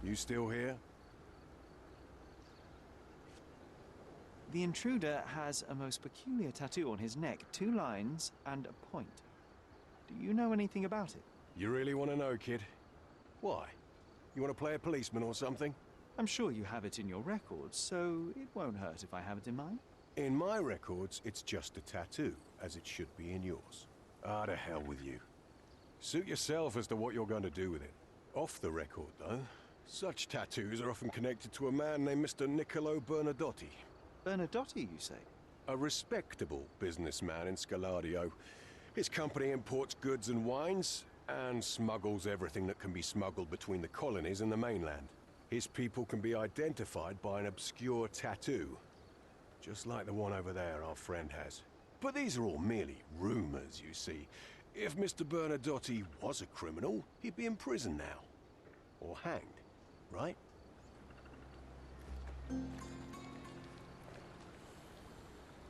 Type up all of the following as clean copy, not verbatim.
You still here? The intruder has a most peculiar tattoo on his neck, 2 lines and a point. Do you know anything about it? You really want to know, kid? Why? You want to play a policeman or something? I'm sure you have it in your records, so it won't hurt if I have it in mine. In my records, it's just a tattoo, as it should be in yours. Ah, to hell with you. Suit yourself as to what you're going to do with it. Off the record, though, such tattoos are often connected to a man named Mr. Niccolo Bernadotti. Bernadotti, you say? A respectable businessman in Scaladio. His company imports goods and wines, and smuggles everything that can be smuggled between the colonies and the mainland. His people can be identified by an obscure tattoo, just like the one over there our friend has. But these are all merely rumors, you see. If Mr. Bernadotti was a criminal, he'd be in prison now. Or hanged, right?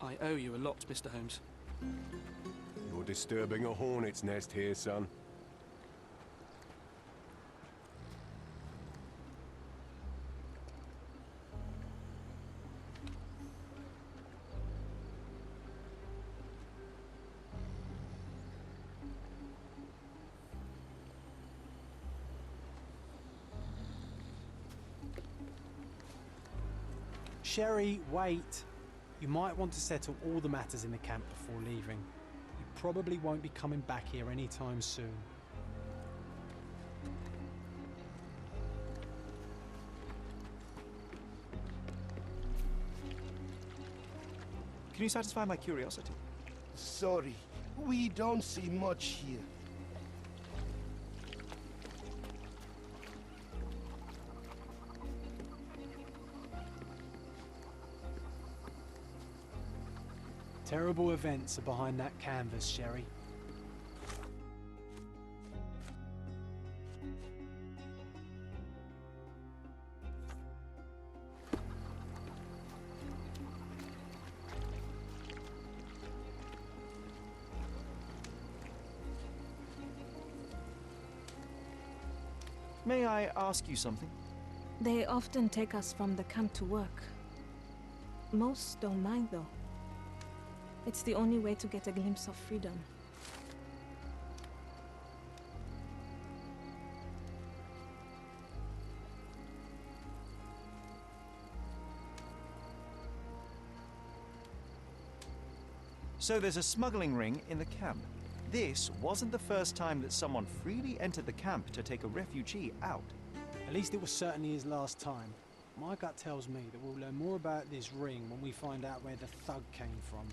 I owe you a lot, Mr. Holmes. You're disturbing a hornet's nest here, son. Sherry, wait. You might want to settle all the matters in the camp before leaving. You probably won't be coming back here anytime soon. Can you satisfy my curiosity? Sorry, we don't see much here. Terrible events are behind that canvas, Sherry. May I ask you something? They often take us from the camp to work. Most don't mind, though. It's the only way to get a glimpse of freedom. So there's a smuggling ring in the camp. This wasn't the first time that someone freely entered the camp to take a refugee out. At least it was certainly his last time. My gut tells me that we'll learn more about this ring when we find out where the thug came from.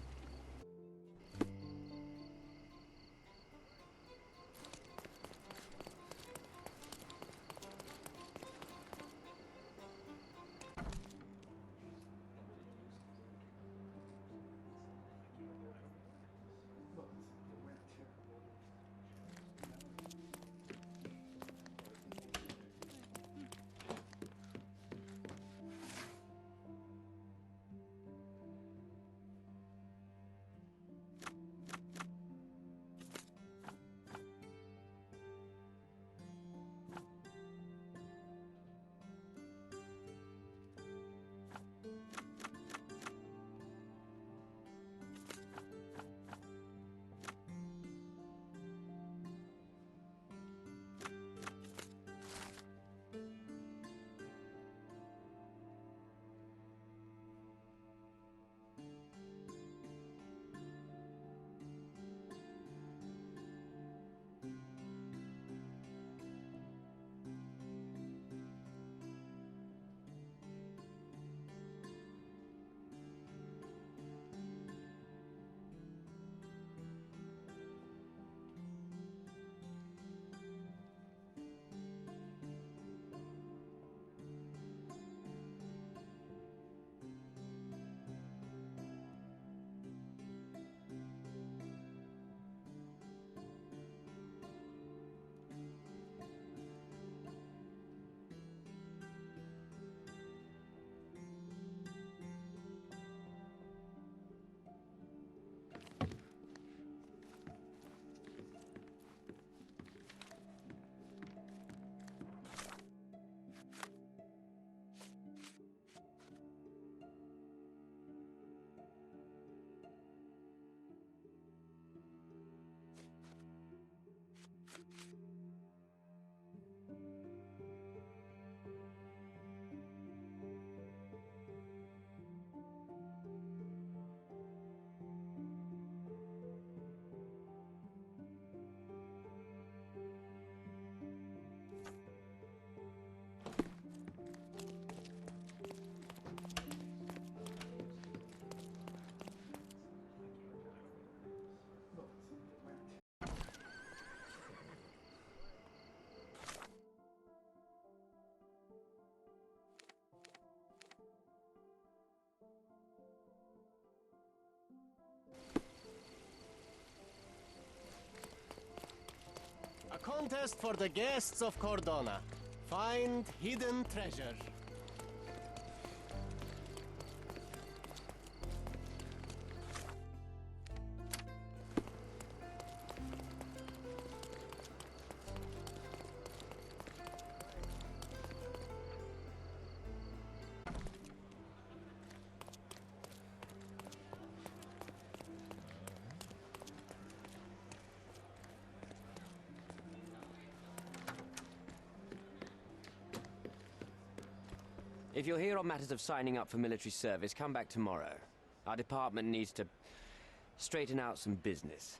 contest for the guests of Cordona. Find hidden treasure. If you're here on matters of signing up for military service, come back tomorrow. Our department needs to straighten out some business.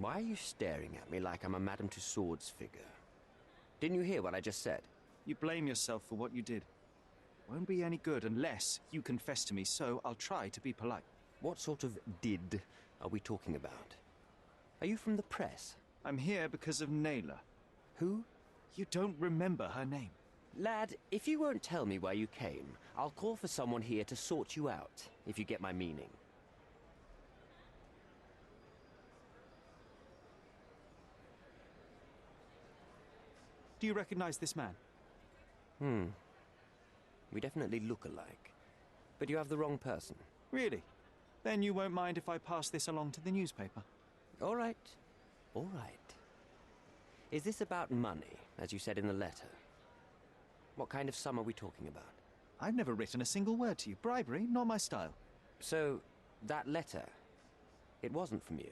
Why are you staring at me like I'm a Madame Tussauds figure? Didn't you hear what I just said? You blame yourself for what you did. Won't be any good unless you confess to me, so I'll try to be polite. What sort of did are we talking about? Are you from the press? I'm here because of Naylor. Who? You don't remember her name. Lad, if you won't tell me where you came, I'll call for someone here to sort you out, if you get my meaning. Do you recognize this man? We definitely look alike. But you have the wrong person. Really? Then you won't mind if I pass this along to the newspaper? All right. All right. Is this about money, as you said in the letter? What kind of sum are we talking about? I've never written a single word to you. Bribery, not my style. So, that letter, it wasn't from you?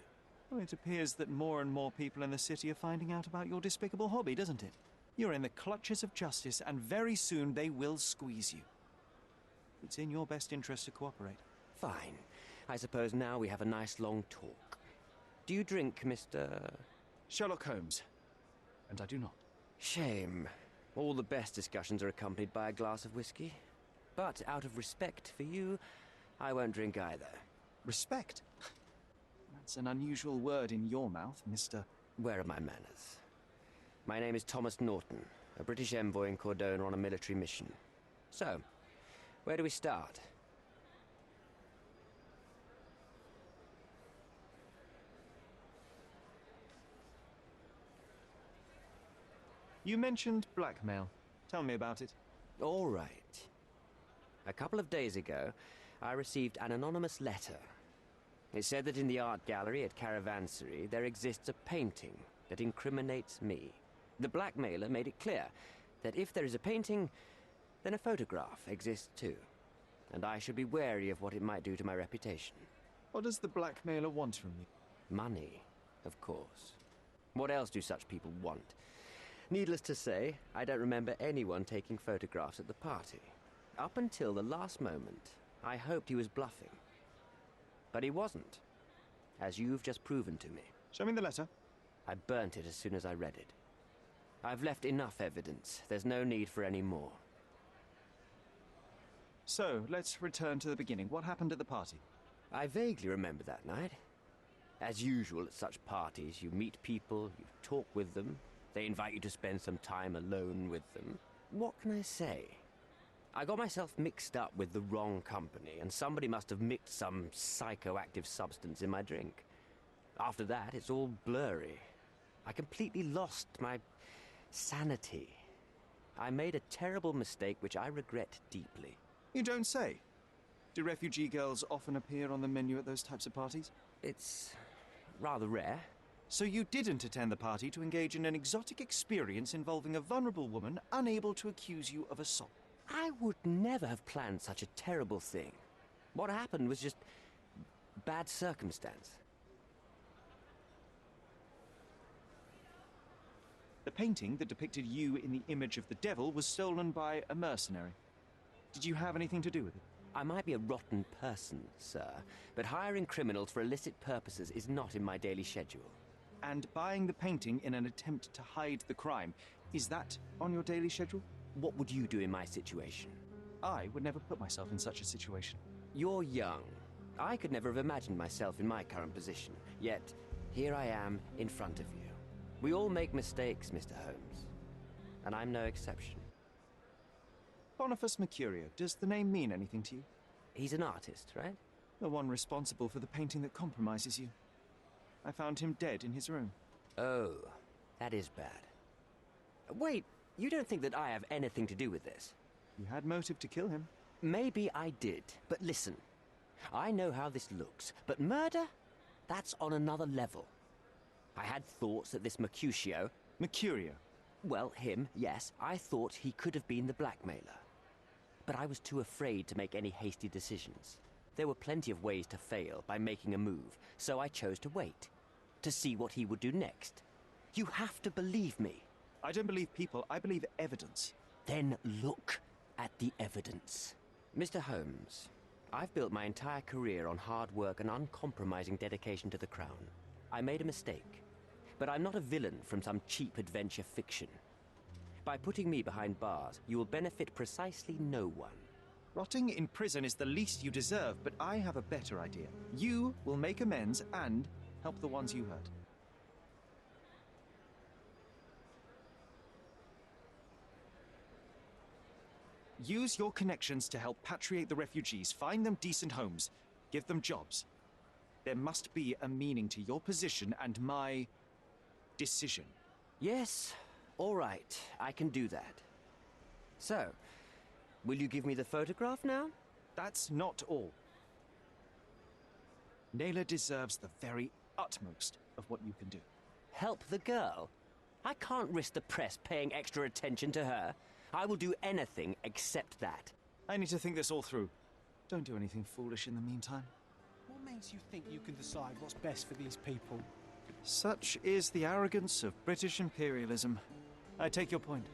Well, it appears that more and more people in the city are finding out about your despicable hobby, doesn't it? You're in the clutches of justice, and very soon they will squeeze you. It's in your best interest to cooperate. Fine. I suppose now we have a nice long talk. Do you drink, Mr. Sherlock Holmes. And I do not. Shame. All the best discussions are accompanied by a glass of whiskey. But out of respect for you, I won't drink either. Respect? That's an unusual word in your mouth, Mr. Where are my manners? My name is Thomas Norton, a British envoy in Cordona on a military mission. So, where do we start? You mentioned blackmail. Tell me about it. All right. A couple of days ago, I received an anonymous letter. It said that in the art gallery at Caravansary there exists a painting that incriminates me. The blackmailer made it clear that if there is a painting, then a photograph exists too. And I should be wary of what it might do to my reputation. What does the blackmailer want from you? Money, of course. What else do such people want? Needless to say, I don't remember anyone taking photographs at the party. Up until the last moment, I hoped he was bluffing. But he wasn't, as you've just proven to me. Show me the letter. I burnt it as soon as I read it. I've left enough evidence. There's no need for any more. So, let's return to the beginning. What happened at the party? I vaguely remember that night. As usual at such parties, you meet people, you talk with them, they invite you to spend some time alone with them. What can I say? I got myself mixed up with the wrong company, and somebody must have mixed some psychoactive substance in my drink. After that, it's all blurry. I completely lost my sanity. I made a terrible mistake which I regret deeply. You don't say. Do refugee girls often appear on the menu at those types of parties? It's rather rare. So you didn't attend the party to engage in an exotic experience involving a vulnerable woman unable to accuse you of assault? I would never have planned such a terrible thing. What happened was just bad circumstance. The painting that depicted you in the image of the devil was stolen by a mercenary. Did you have anything to do with it? I might be a rotten person, sir, but hiring criminals for illicit purposes is not in my daily schedule. And buying the painting in an attempt to hide the crime, is that on your daily schedule? What would you do in my situation? I would never put myself in such a situation. You're young. I could never have imagined myself in my current position. Yet, here I am in front of you. We all make mistakes, Mr. Holmes. And I'm no exception. Boniface Mercurio, does the name mean anything to you? He's an artist, right? The one responsible for the painting that compromises you. I found him dead in his room. Oh, that is bad. Wait, you don't think that I have anything to do with this? You had motive to kill him. Maybe I did, but listen. I know how this looks, but murder? That's on another level. I had thoughts that this Mercutio... Mercurio? Well, him, yes. I thought he could have been the blackmailer. But I was too afraid to make any hasty decisions. There were plenty of ways to fail by making a move, so I chose to wait. To see what he would do next. You have to believe me. I don't believe people, I believe evidence. Then look at the evidence. Mr. Holmes, I've built my entire career on hard work and uncompromising dedication to the Crown. I made a mistake, but I'm not a villain from some cheap adventure fiction. By putting me behind bars, you will benefit precisely no one. Rotting in prison is the least you deserve, but I have a better idea. You will make amends and help the ones you hurt. Use your connections to help patriate the refugees, find them decent homes, give them jobs. There must be a meaning to your position and my decision. Yes, all right, I can do that. So, will you give me the photograph now? That's not all. Naylor deserves the very utmost of what you can do. Help the girl? I can't risk the press paying extra attention to her. I will do anything except that. I need to think this all through. Don't do anything foolish in the meantime. What makes you think you can decide what's best for these people? Such is the arrogance of British imperialism. I take your point.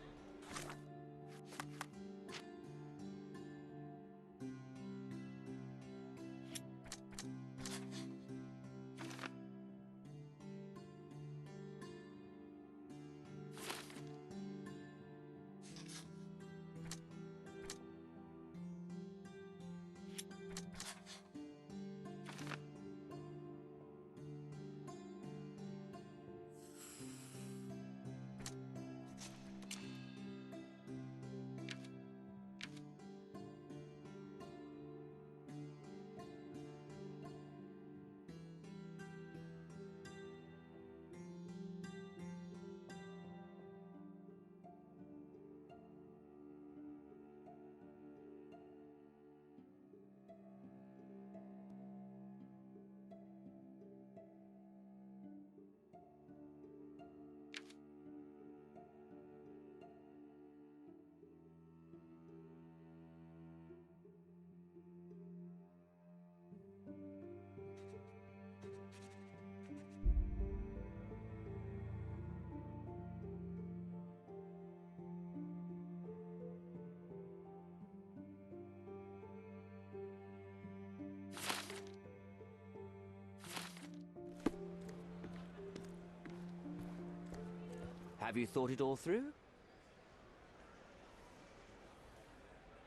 Have you thought it all through?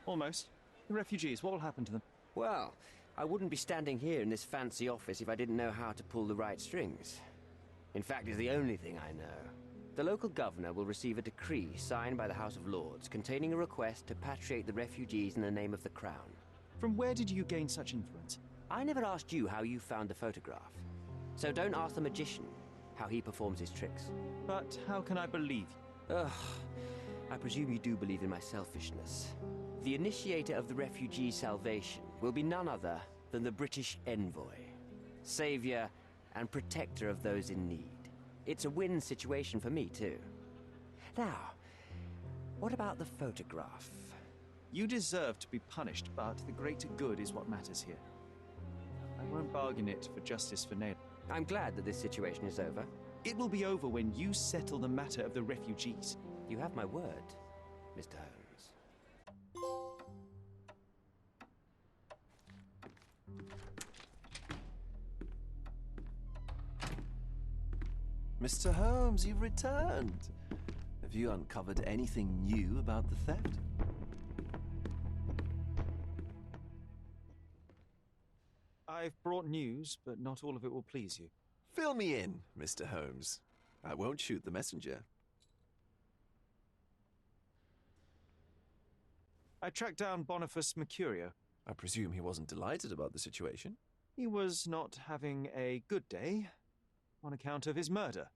Almost. The refugees, what will happen to them? Well, I wouldn't be standing here in this fancy office if I didn't know how to pull the right strings. In fact, it's the only thing I know. The local governor will receive a decree signed by the House of Lords containing a request to patriate the refugees in the name of the Crown. From where did you gain such influence? I never asked you how you found the photograph. So don't ask the magician how he performs his tricks. But how can I believe you? Ugh. I presume you do believe in my selfishness. The initiator of the refugee salvation will be none other than the British envoy, savior and protector of those in need. It's a win situation for me, too. Now, what about the photograph? You deserve to be punished, but the greater good is what matters here. I won't bargain it for justice for Ned. I'm glad that this situation is over. It will be over when you settle the matter of the refugees. You have my word, Mr. Holmes. Mr. Holmes, you've returned. Have you uncovered anything new about the theft? I've brought news, but not all of it will please you. Fill me in, Mr. Holmes. I won't shoot the messenger. I tracked down Boniface Mercurio. I presume he wasn't delighted about the situation. He was not having a good day on account of his murder.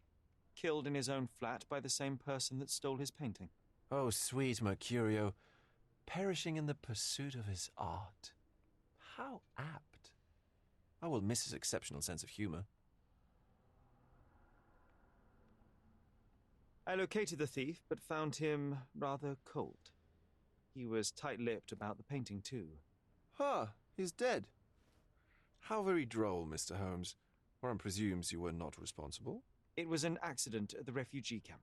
Killed in his own flat by the same person that stole his painting. Oh, sweet Mercurio. Perishing in the pursuit of his art. How apt. I will miss his exceptional sense of humor. I located the thief, but found him rather cold. He was tight-lipped about the painting, too. He's dead. How very droll, Mr. Holmes. One presumes you were not responsible. It was an accident at the refugee camp.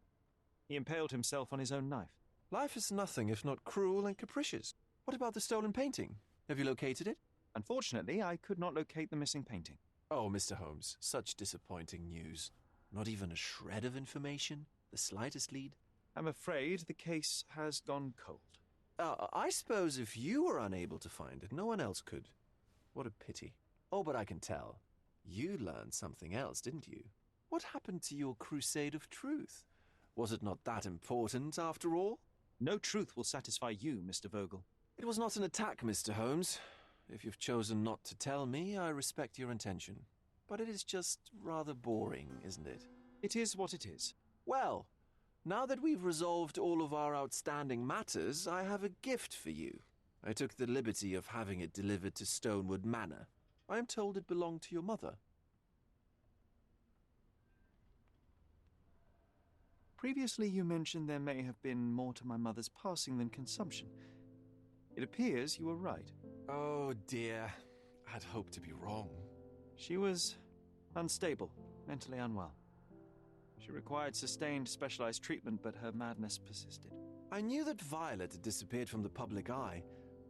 He impaled himself on his own knife. Life is nothing if not cruel and capricious. What about the stolen painting? Have you located it? Unfortunately, I could not locate the missing painting. Oh, Mr. Holmes, such disappointing news. Not even a shred of information? The slightest lead? I'm afraid the case has gone cold. I suppose if you were unable to find it, no one else could. What a pity. Oh, but I can tell. You learned something else, didn't you? What happened to your crusade of truth? Was it not that important, after all? No truth will satisfy you, Mr. Vogel. It was not an attack, Mr. Holmes. If you've chosen not to tell me, I respect your intention. But it is just rather boring, isn't it? It is what it is. Well, now that we've resolved all of our outstanding matters, I have a gift for you. I took the liberty of having it delivered to Stonewood Manor. I am told it belonged to your mother. Previously, you mentioned there may have been more to my mother's passing than consumption. It appears you were right. Oh dear, I'd hoped to be wrong. She was unstable, mentally unwell. She required sustained, specialized treatment, but her madness persisted. I knew that Violet had disappeared from the public eye,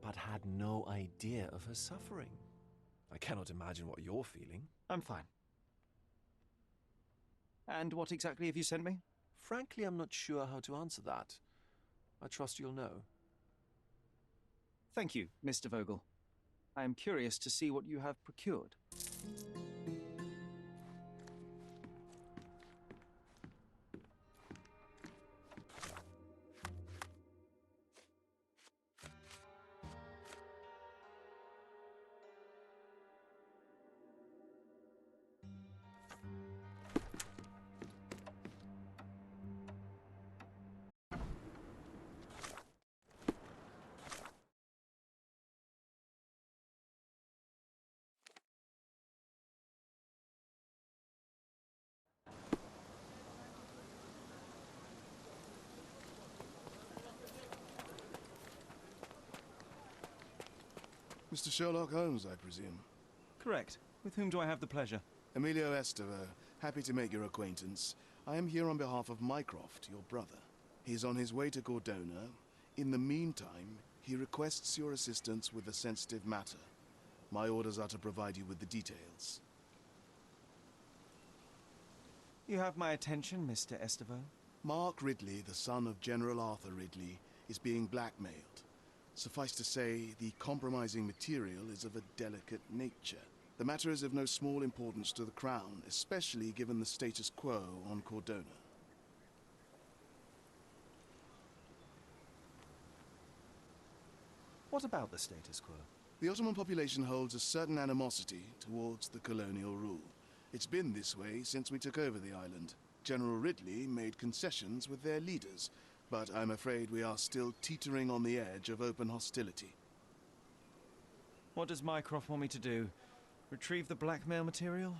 but had no idea of her suffering. I cannot imagine what you're feeling. I'm fine. And what exactly have you sent me? Frankly, I'm not sure how to answer that. I trust you'll know. Thank you, Mr. Vogel. I am curious to see what you have procured. Mr. Sherlock Holmes, I presume. Correct. With whom do I have the pleasure? Emilio Estevez, happy to make your acquaintance. I am here on behalf of Mycroft, your brother. He's on his way to Cordona. In the meantime, he requests your assistance with a sensitive matter. My orders are to provide you with the details. You have my attention, Mr. Estevez. Mark Ridley, the son of General Arthur Ridley, is being blackmailed. Suffice to say, the compromising material is of a delicate nature. The matter is of no small importance to the Crown, especially given the status quo on Cordona. What about the status quo? The Ottoman population holds a certain animosity towards the colonial rule. It's been this way since we took over the island. General Ridley made concessions with their leaders, but I'm afraid we are still teetering on the edge of open hostility. What does Mycroft want me to do? Retrieve the blackmail material?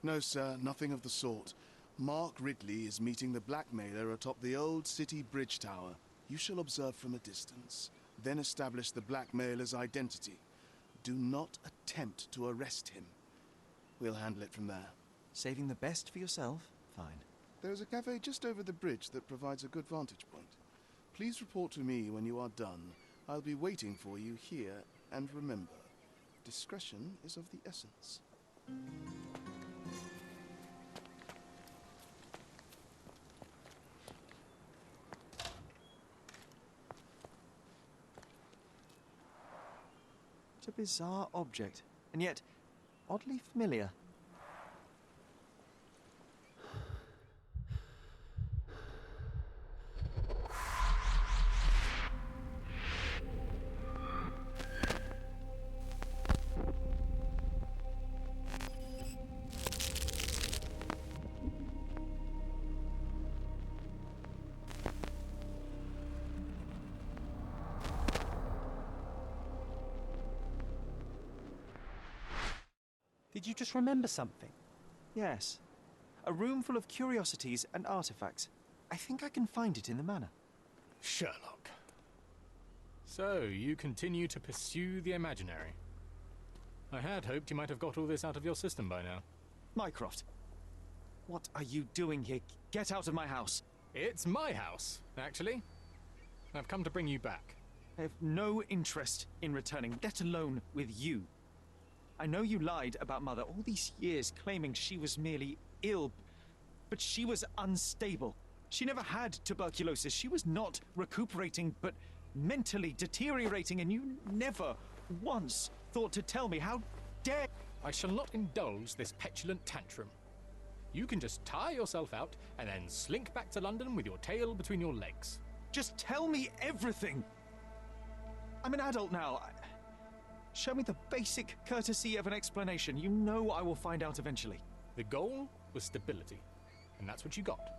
No, sir, nothing of the sort. Mark Ridley is meeting the blackmailer atop the old city bridge tower. You shall observe from a distance, then establish the blackmailer's identity. Do not attempt to arrest him. We'll handle it from there. Saving the best for yourself? Fine. There is a cafe just over the bridge that provides a good vantage point. Please report to me when you are done. I'll be waiting for you here, and remember, discretion is of the essence. It's a bizarre object, and yet oddly familiar. Did you just remember something? Yes. A room full of curiosities and artifacts. I think I can find it in the manor. Sherlock. So, you continue to pursue the imaginary. I had hoped you might have got all this out of your system by now. Mycroft, what are you doing here? Get out of my house. It's my house, actually. I've come to bring you back. I have no interest in returning, let alone with you. I know you lied about Mother all these years, claiming she was merely ill, but she was unstable. She never had tuberculosis. She was not recuperating, but mentally deteriorating, and you never once thought to tell me. How dare... I shall not indulge this petulant tantrum. You can just tire yourself out and then slink back to London with your tail between your legs. Just tell me everything! I'm an adult now. Show me the basic courtesy of an explanation. You know I will find out eventually. The goal was stability, and that's what you got.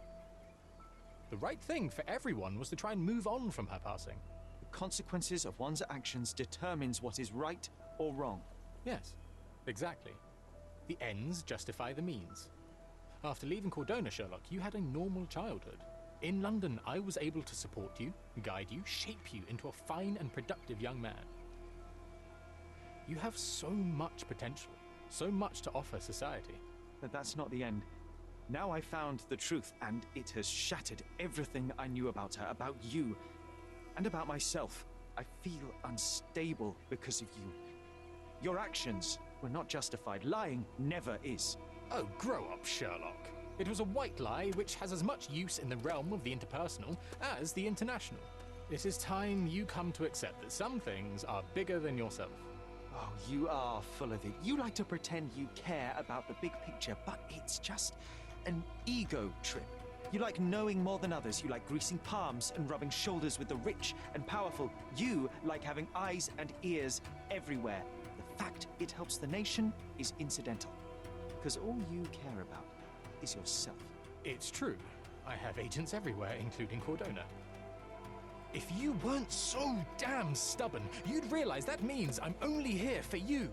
The right thing for everyone was to try and move on from her passing. The consequences of one's actions determines what is right or wrong. Yes, exactly. The ends justify the means. After leaving Cordona, Sherlock, you had a normal childhood. In London, I was able to support you, guide you, shape you into a fine and productive young man. You have so much potential, so much to offer society. But that's not the end. Now I found the truth, and it has shattered everything I knew about her, about you, and about myself. I feel unstable because of you. Your actions were not justified. Lying never is. Oh, grow up, Sherlock. It was a white lie which has as much use in the realm of the interpersonal as the international. It is time you come to accept that some things are bigger than yourself. Oh, you are full of it. You like to pretend you care about the big picture, but it's just an ego trip. You like knowing more than others. You like greasing palms and rubbing shoulders with the rich and powerful. You like having eyes and ears everywhere. The fact it helps the nation is incidental, because all you care about is yourself. It's true. I have agents everywhere, including Cordona. If you weren't so damn stubborn, you'd realize that means I'm only here for you.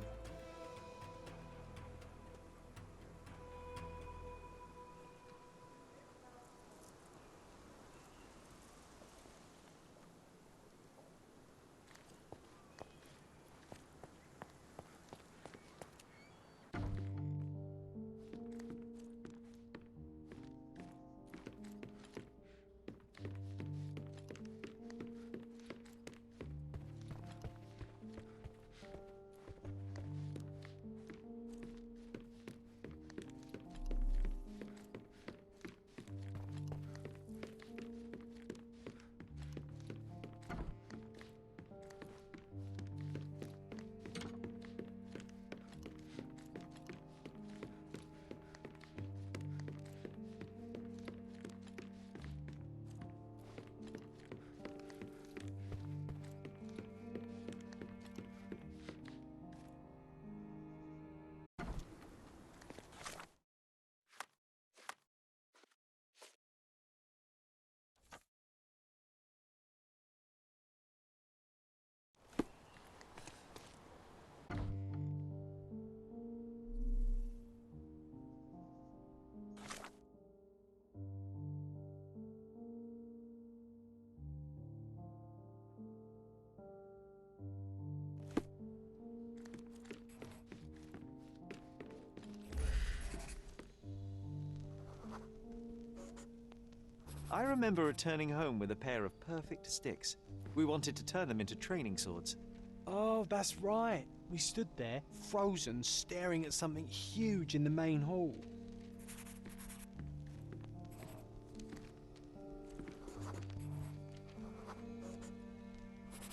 I remember returning home with a pair of perfect sticks. We wanted to turn them into training swords. Oh, that's right. We stood there, frozen, staring at something huge in the main hall.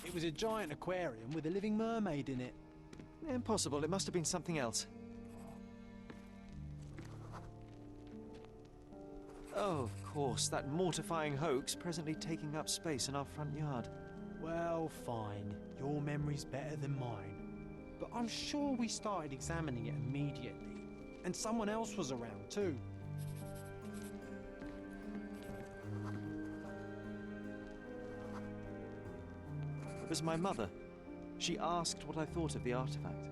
It was a giant aquarium with a living mermaid in it. Impossible, it must have been something else. Oh, of course, that mortifying hoax presently taking up space in our front yard. Well, fine. Your memory's better than mine. But I'm sure we started examining it immediately. And someone else was around too. It was my mother. She asked what I thought of the artifact.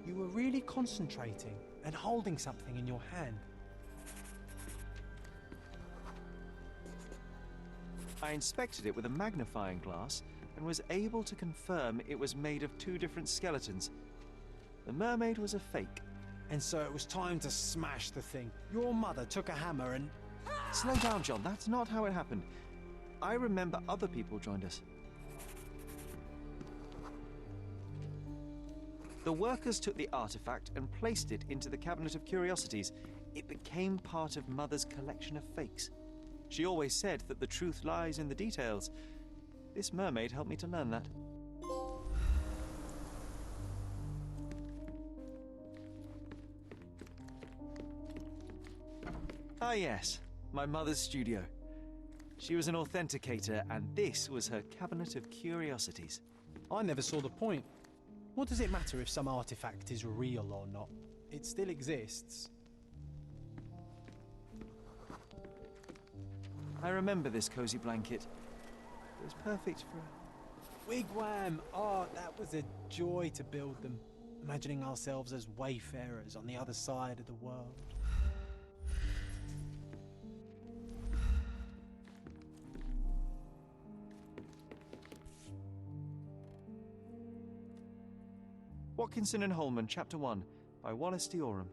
You were really concentrating and holding something in your hand. I inspected it with a magnifying glass and was able to confirm it was made of two different skeletons. The mermaid was a fake. And so it was time to smash the thing. Your mother took a hammer and... Slow down, John. That's not how it happened. I remember other people joined us. The workers took the artifact and placed it into the cabinet of curiosities. It became part of Mother's collection of fakes. She always said that the truth lies in the details. This mermaid helped me to learn that. Ah yes, my mother's studio. She was an authenticator, and this was her cabinet of curiosities. I never saw the point. What does it matter if some artifact is real or not? It still exists. I remember this cozy blanket. It was perfect for... Wigwam! Oh, that was a joy to build them. Imagining ourselves as wayfarers on the other side of the world. Watkinson and Holman, Chapter 1, by Wallace D. Oram.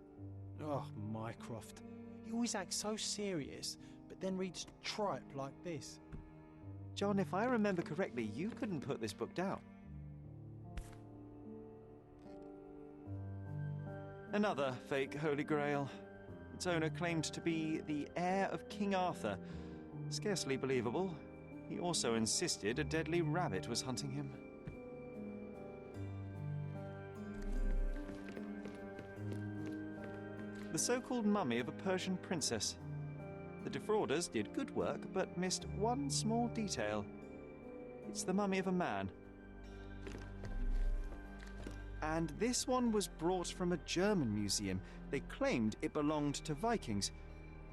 Oh, Mycroft. You always act so serious, but then reads tripe like this. John, if I remember correctly, you couldn't put this book down. Another fake Holy Grail. Its owner claimed to be the heir of King Arthur. Scarcely believable. He also insisted a deadly rabbit was hunting him. The so-called mummy of a Persian princess. The defrauders did good work, but missed one small detail. It's the mummy of a man. And this one was brought from a German museum. They claimed it belonged to Vikings.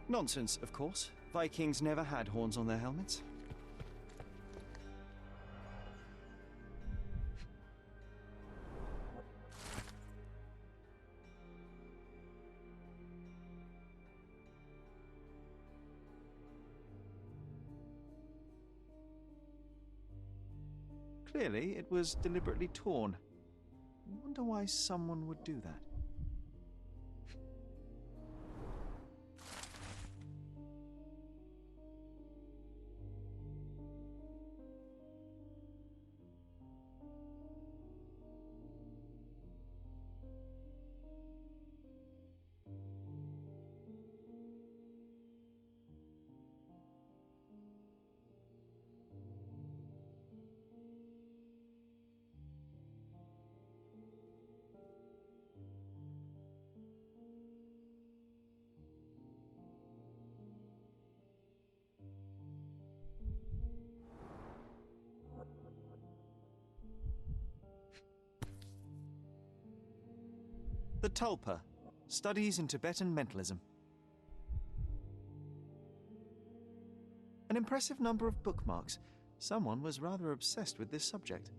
Nonsense, of course. Vikings never had horns on their helmets. Clearly, it was deliberately torn. I wonder why someone would do that. The Tulpa, Studies in Tibetan Mentalism. An impressive number of bookmarks. Someone was rather obsessed with this subject.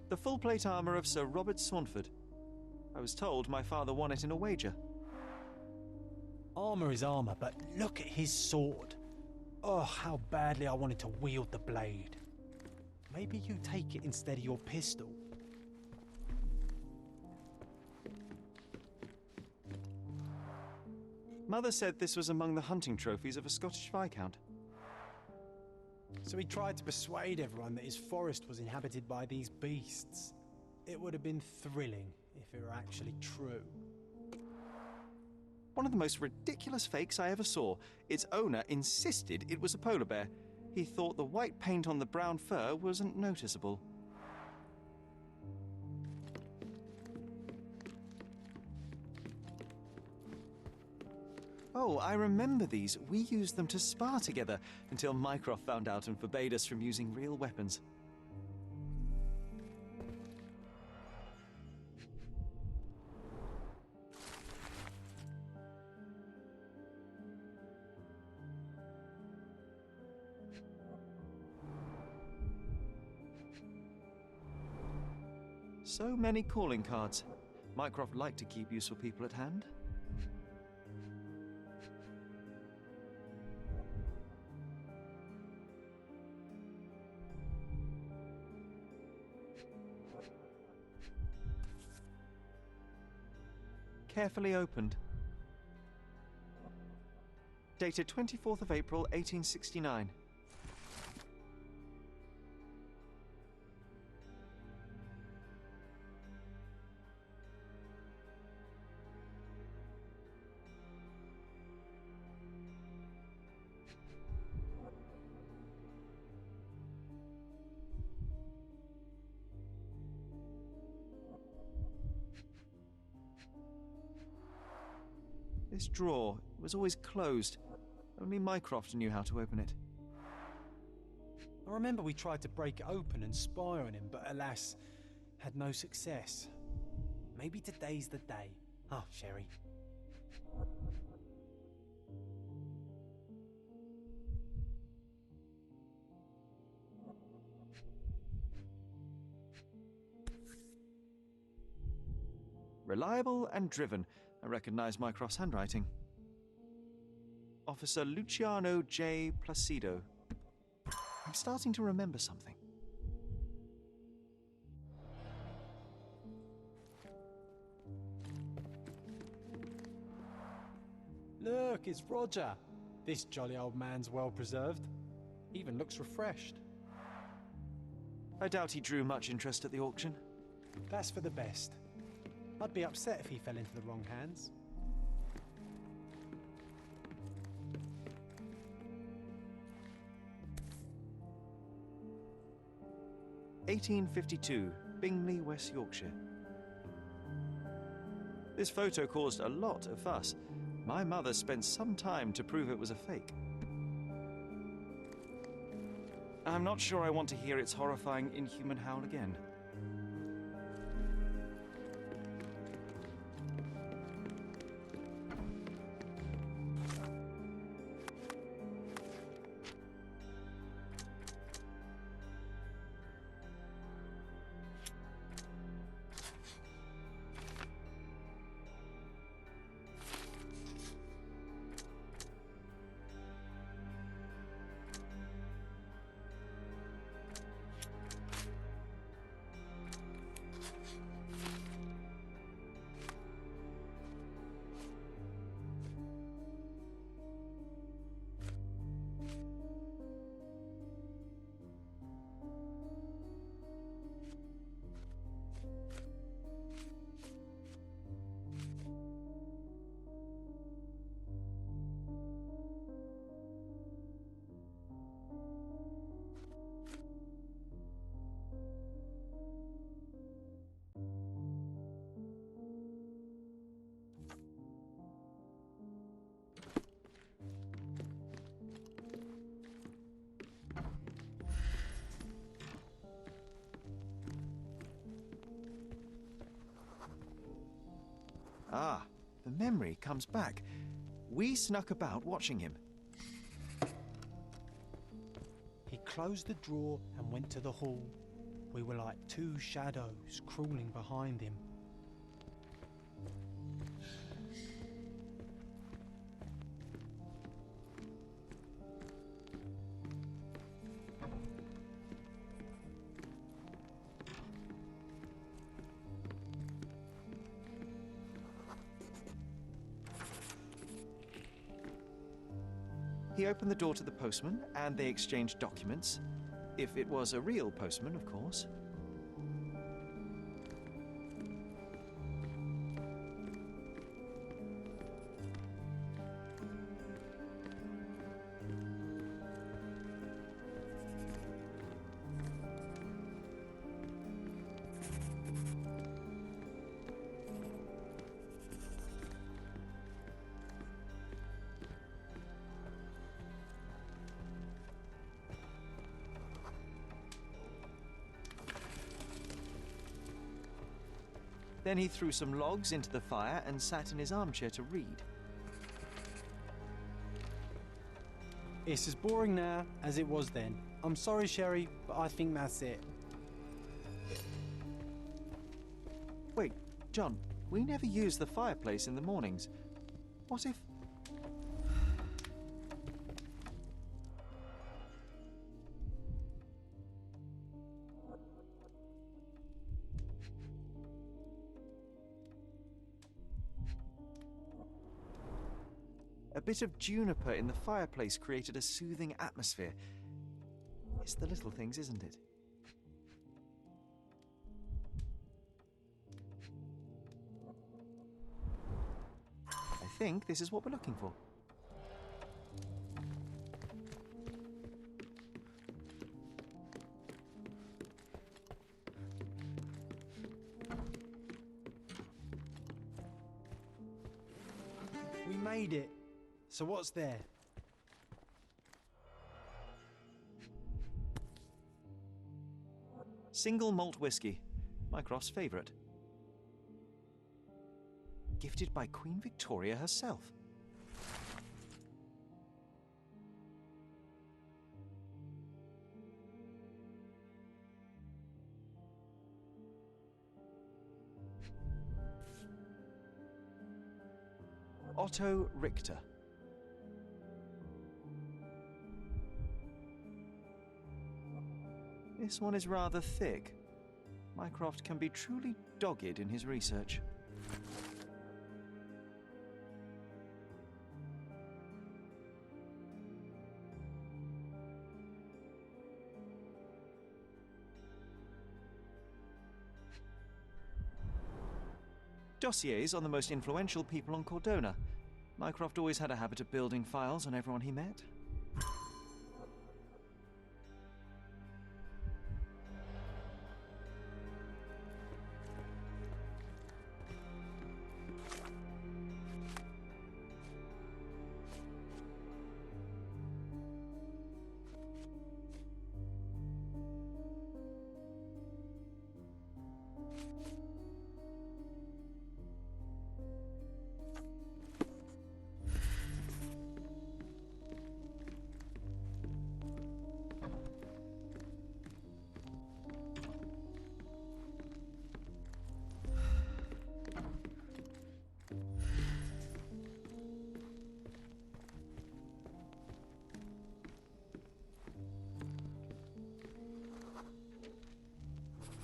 The full plate armour of Sir Robert Saunford. I was told my father won it in a wager. Armour is armour, but look at his sword. Oh, how badly I wanted to wield the blade. Maybe you take it instead of your pistol. Mother said this was among the hunting trophies of a Scottish Viscount. So he tried to persuade everyone that his forest was inhabited by these beasts. It would have been thrilling if it were actually true. One of the most ridiculous fakes I ever saw. Its owner insisted it was a polar bear. He thought the white paint on the brown fur wasn't noticeable. Oh, I remember these. We used them to spar together until Mycroft found out and forbade us from using real weapons. So many calling cards. Mycroft liked to keep useful people at hand. Carefully opened. Dated 24th of April, 1869. This drawer was always closed. Only Mycroft knew how to open it. I remember we tried to break it open and spy on him, but alas, had no success. Maybe today's the day. Oh, Sherry. Reliable and driven. I recognize Mycroft's handwriting. Officer Luciano J. Placido. I'm starting to remember something. Look, it's Roger. This jolly old man's well preserved. Even looks refreshed. I doubt he drew much interest at the auction. That's for the best. I'd be upset if he fell into the wrong hands. (1852), Bingley, West Yorkshire. This photo caused a lot of fuss. My mother spent some time to prove it was a fake. I'm not sure I want to hear its horrifying, inhuman howl again. Ah, the memory comes back. We snuck about watching him. He closed the drawer and went to the hall. We were like two shadows crawling behind him. He opened the door to the postman, and they exchanged documents. If it was a real postman, of course. Then he threw some logs into the fire and sat in his armchair to read. It's as boring now as it was then. I'm sorry, Sherry, but I think that's it. Wait, John, we never use the fireplace in the mornings. What if... A bit of juniper in the fireplace created a soothing atmosphere. It's the little things, isn't it? I think this is what we're looking for. We made it. So what's there? Single malt whiskey, Mycroft's favourite. Gifted by Queen Victoria herself. Otto Richter. This one is rather thick. Mycroft can be truly dogged in his research. Dossiers on the most influential people on Cordona. Mycroft always had a habit of building files on everyone he met.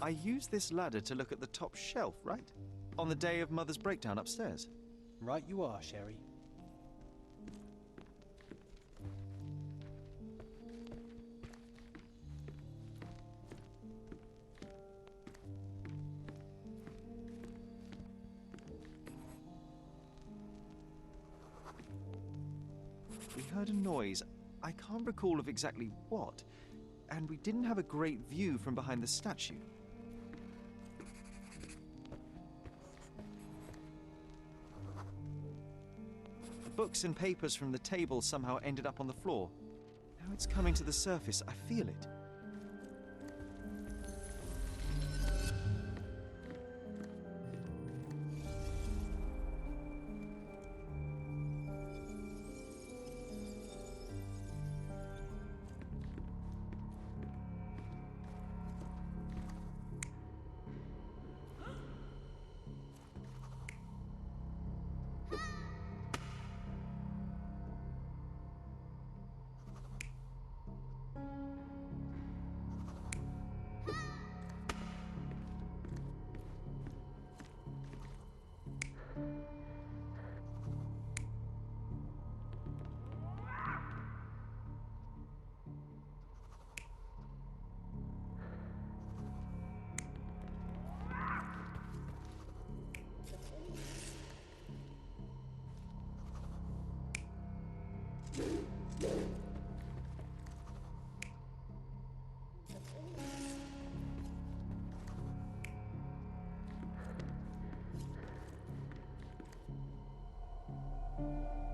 I used this ladder to look at the top shelf, right? On the day of Mother's breakdown upstairs. Right you are, Sherry. We heard a noise. I can't recall of exactly what, and we didn't have a great view from behind the statue. The books and papers from the table somehow ended up on the floor. Now it's coming to the surface. I feel it.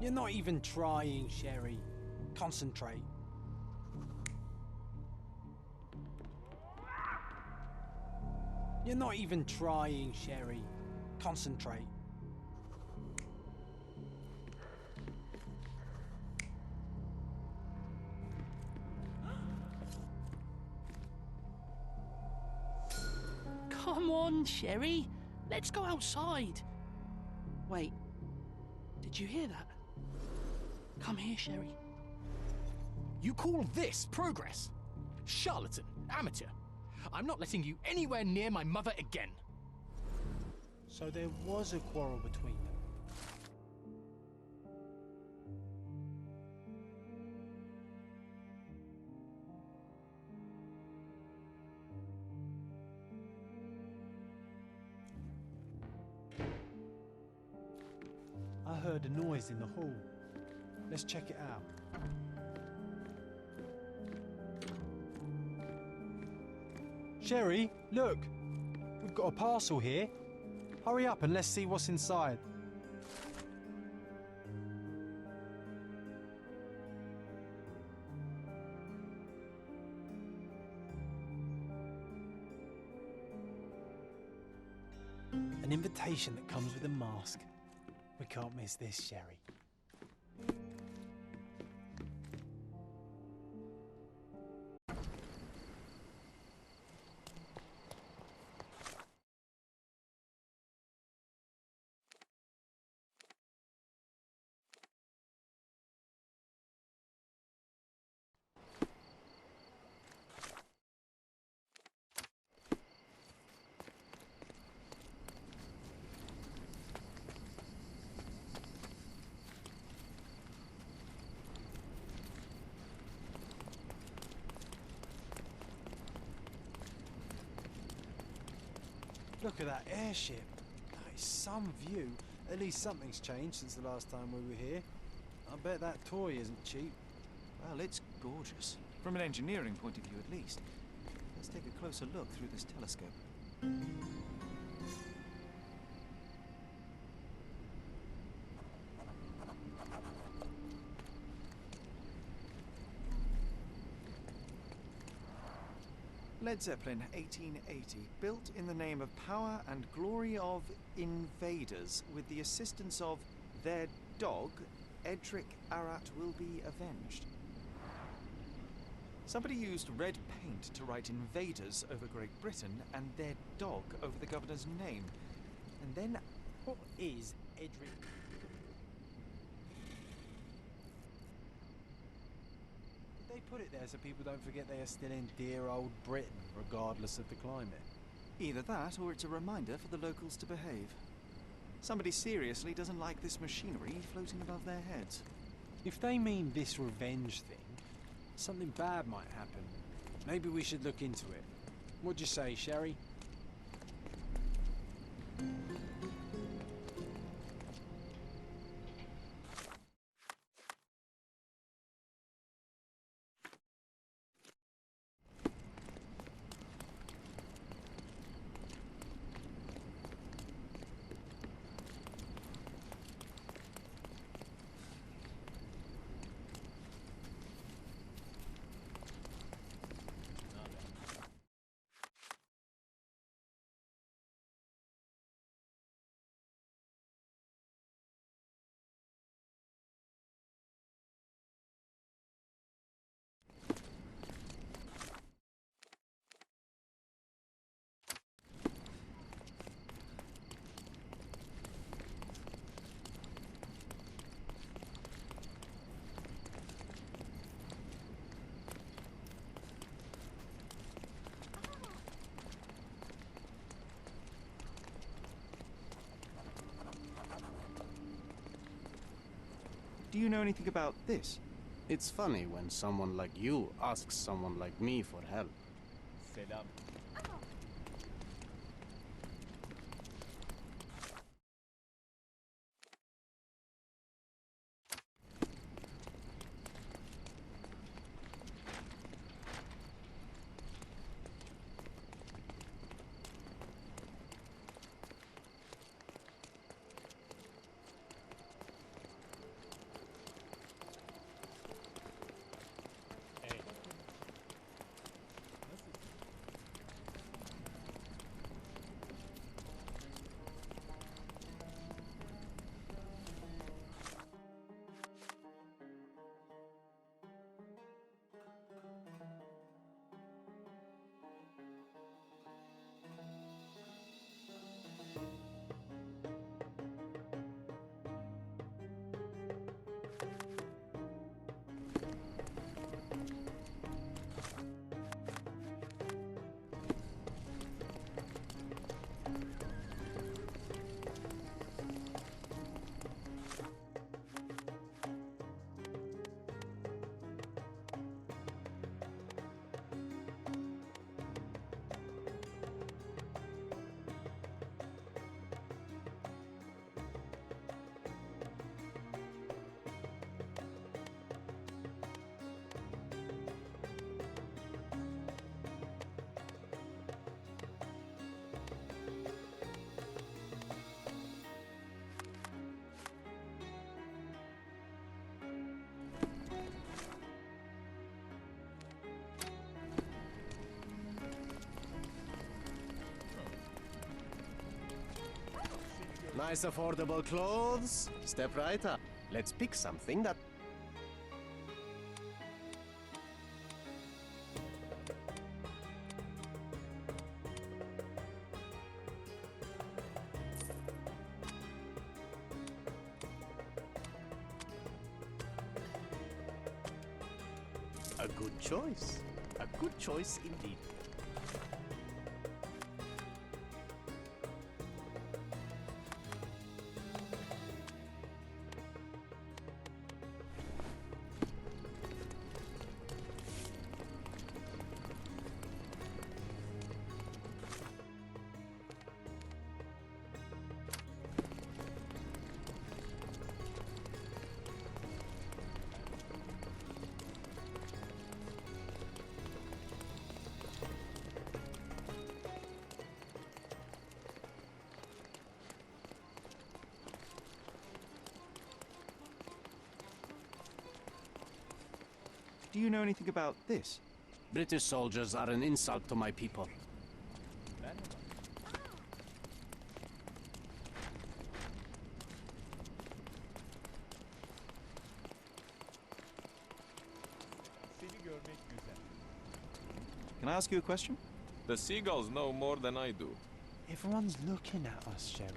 You're not even trying, Sherry. Concentrate. You're not even trying, Sherry. Concentrate. Come on, Sherry. Let's go outside. Wait. Did you hear that? Come here, Sherry. You call this progress? Charlatan, amateur. I'm not letting you anywhere near my mother again. So there was a quarrel between them. I heard a noise in the hall. Let's check it out. Sherry, look! We've got a parcel here. Hurry up and let's see what's inside. An invitation that comes with a mask. We can't miss this, Sherry. Look at that airship. That is some view. At least something's changed since the last time we were here. I bet that toy isn't cheap. Well, it's gorgeous. From an engineering point of view, at least. Let's take a closer look through this telescope. Led Zeppelin, 1880. Built in the name of power and glory of invaders, with the assistance of their dog, Edric Arat will be avenged. Somebody used red paint to write invaders over Great Britain and their dog over the governor's name. And then... What is Edric? Did they put it there so people don't forget they are still in dear old Britain, regardless of the climate? Either that, or it's a reminder for the locals to behave. Somebody seriously doesn't like this machinery floating above their heads. If they mean this revenge thing, something bad might happen. Maybe we should look into it. What'd you say, Sherry? Do you know anything about this? It's funny when someone like you asks someone like me for help. Set up. Nice affordable clothes. Step right up. Let's pick something that... A good choice. A good choice indeed. Do you know anything about this? British soldiers are an insult to my people. Can I ask you a question? The seagulls know more than I do. Everyone's looking at us, Sherry.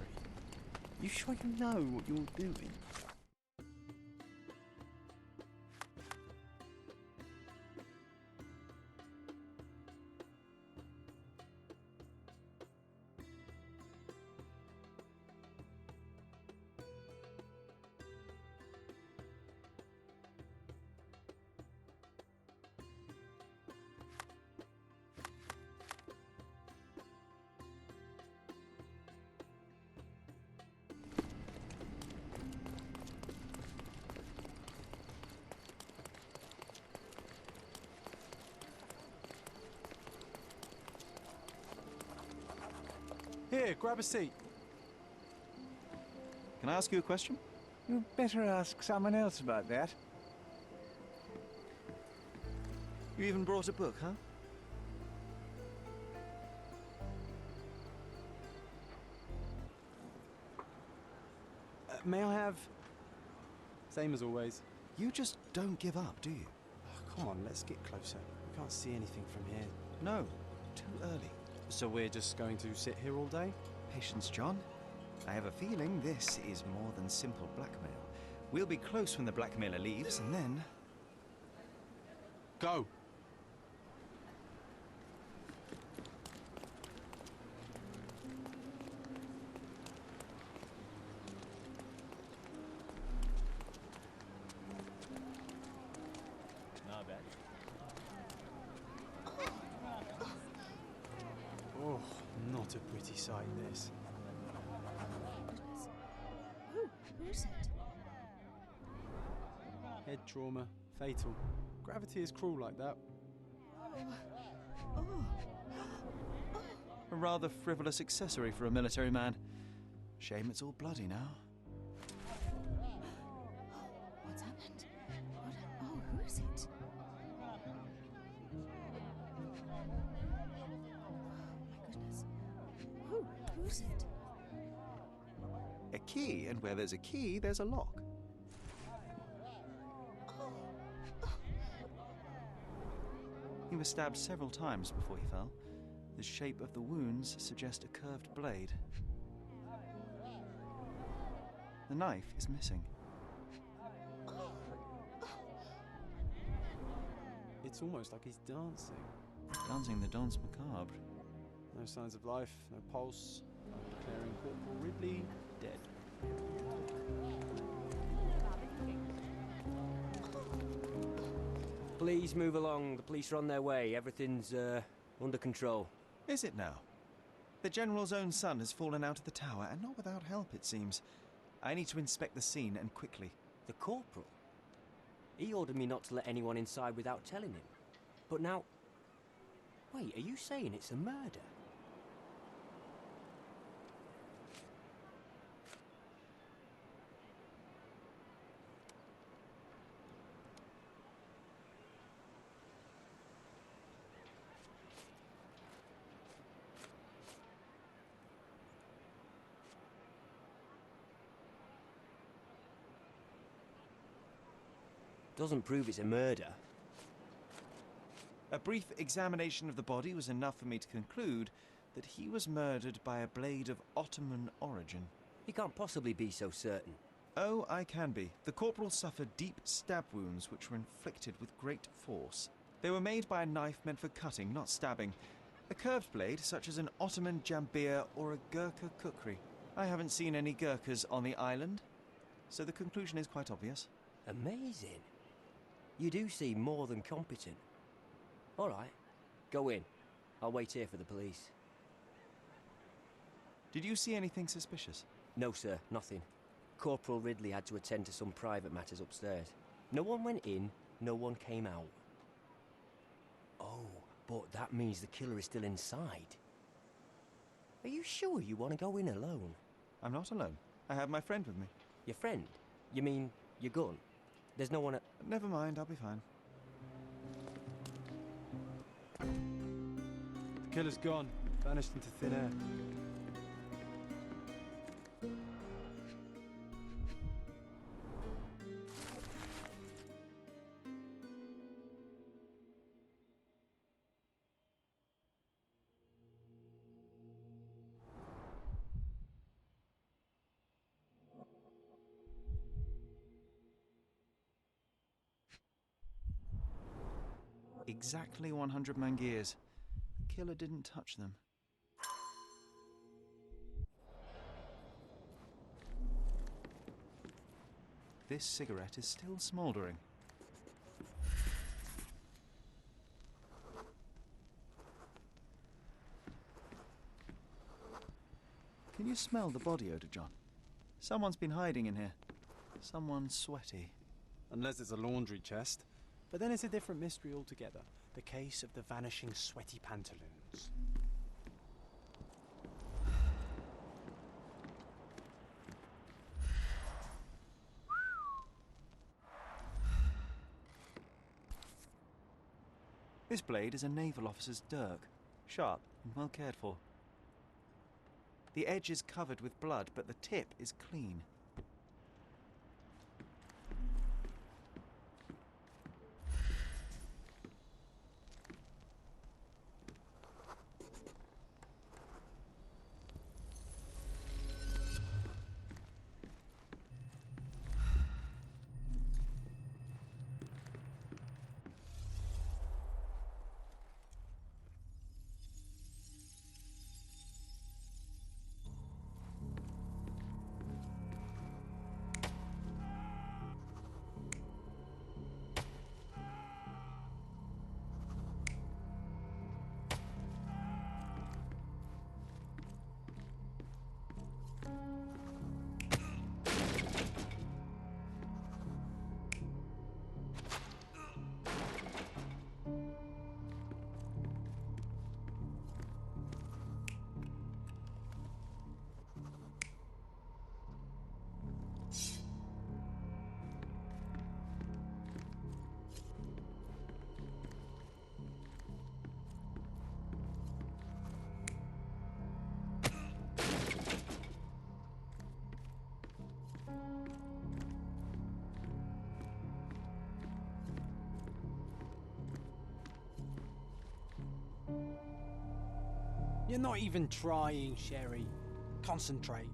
You sure you know what you're doing? Here, grab a seat. Can I ask you a question? You'd better ask someone else about that. You even brought a book, huh? May I have... Same as always. You just don't give up, do you? Oh, come on, let's get closer. We can't see anything from here. No, too early. So we're just going to sit here all day? Patience, John. I have a feeling this is more than simple blackmail. We'll be close when the blackmailer leaves, and then... Go! Not bad. Oh, not a pretty sight, this. Who's it? Head trauma. Fatal. Gravity is cruel like that. A rather frivolous accessory for a military man. Shame it's all bloody now. What's happened? Who is it? My goodness. Who's it? A key, and where there's a key, there's a lock. He was stabbed several times before he fell. The shape of the wounds suggest a curved blade. The knife is missing. It's almost like he's dancing. Dancing the dance macabre. No signs of life, no pulse. I'm declaring Corporal Ridley dead. Please move along. The police are on their way. Everything's, under control. Is it now? The General's own son has fallen out of the tower, and not without help, it seems. I need to inspect the scene, and quickly. The corporal? He ordered me not to let anyone inside without telling him. But now... Wait, are you saying it's a murder? Doesn't prove it's a murder. A brief examination of the body was enough for me to conclude that he was murdered by a blade of Ottoman origin. You can't possibly be so certain. Oh, I can be. The corporal suffered deep stab wounds which were inflicted with great force. They were made by a knife meant for cutting, not stabbing. A curved blade, such as an Ottoman jambir or a Gurkha kukri. I haven't seen any Gurkhas on the island, so the conclusion is quite obvious. Amazing. You do seem more than competent. All right, go in. I'll wait here for the police. Did you see anything suspicious? No, sir, nothing. Corporal Ridley had to attend to some private matters upstairs. No one went in, no one came out. Oh, but that means the killer is still inside. Are you sure you want to go in alone? I'm not alone. I have my friend with me. Your friend? You mean your gun? There's no one at... Never mind, I'll be fine. The killer's gone, vanished into thin air. Exactly 100 mangears. The killer didn't touch them. This cigarette is still smouldering. Can you smell the body odor, John? Someone's been hiding in here. Someone sweaty. Unless it's a laundry chest. But then it's a different mystery altogether. The case of the vanishing sweaty pantaloons. This blade is a naval officer's dirk, sharp and well cared for. The edge is covered with blood, but the tip is clean. You're not even trying, Sherry. Concentrate.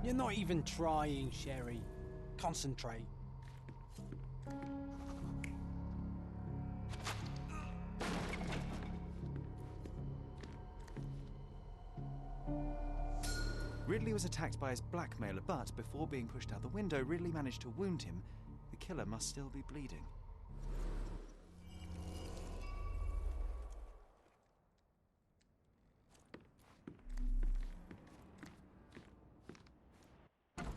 You're not even trying, Sherry. Concentrate. Ridley was attacked by his blackmailer, but before being pushed out the window, Ridley managed to wound him. The killer must still be bleeding.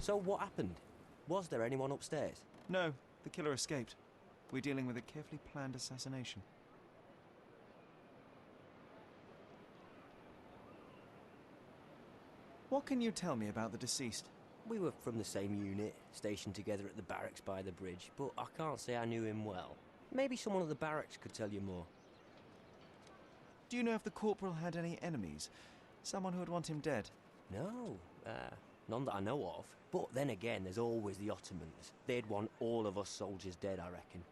So what happened? Was there anyone upstairs? No, the killer escaped. We're dealing with a carefully planned assassination. What can you tell me about the deceased? We were from the same unit, stationed together at the barracks by the bridge, but I can't say I knew him well. Maybe someone at the barracks could tell you more. Do you know if the corporal had any enemies? Someone who would want him dead? No, none that I know of. But then again, there's always the Ottomans. They'd want all of us soldiers dead, I reckon.